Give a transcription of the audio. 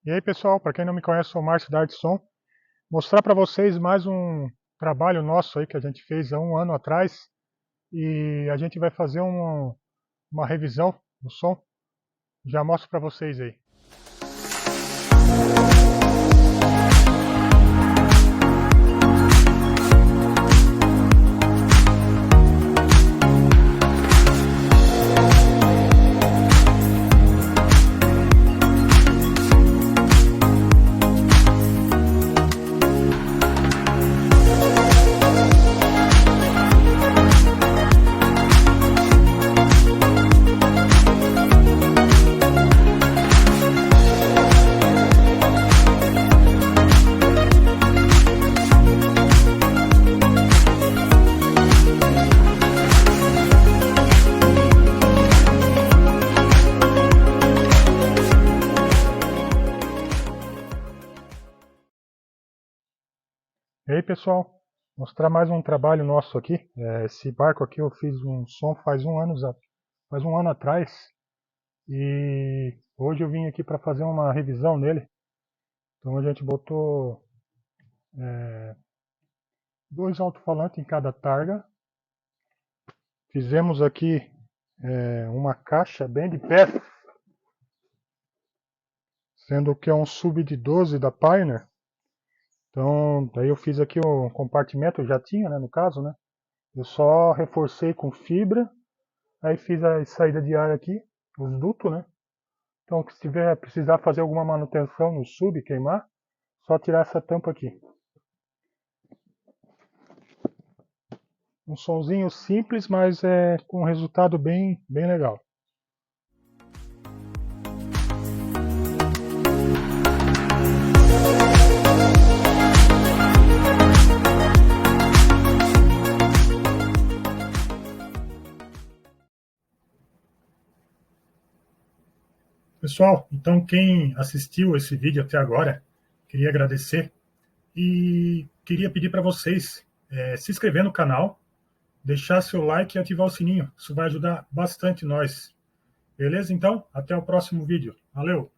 E aí pessoal, para quem não me conhece, sou o Márcio da Arte Som. Mostrar para vocês mais um trabalho nosso aí que a gente fez há um ano atrás. E a gente vai fazer uma revisão do som. Já mostro para vocês aí. E aí pessoal, mostrar mais um trabalho nosso aqui. Esse barco aqui eu fiz um som faz faz um ano atrás. E hoje eu vim aqui para fazer uma revisão nele. Então a gente botou dois alto-falantes em cada targa. Fizemos aqui uma caixa bem de perto, sendo que é um sub de 12 da Pioneer. Então, daí eu fiz aqui o compartimento, já tinha, né, no caso, né? Eu só reforcei com fibra, aí fiz a saída de ar aqui, os dutos, né? Então, se tiver precisar fazer alguma manutenção no sub, queimar, só tirar essa tampa aqui. Um sonzinho simples, mas com um resultado bem legal. Pessoal, então quem assistiu esse vídeo até agora, queria agradecer e queria pedir para vocês se inscrever no canal, deixar seu like e ativar o sininho. Isso vai ajudar bastante nós. Beleza? Então, até o próximo vídeo. Valeu!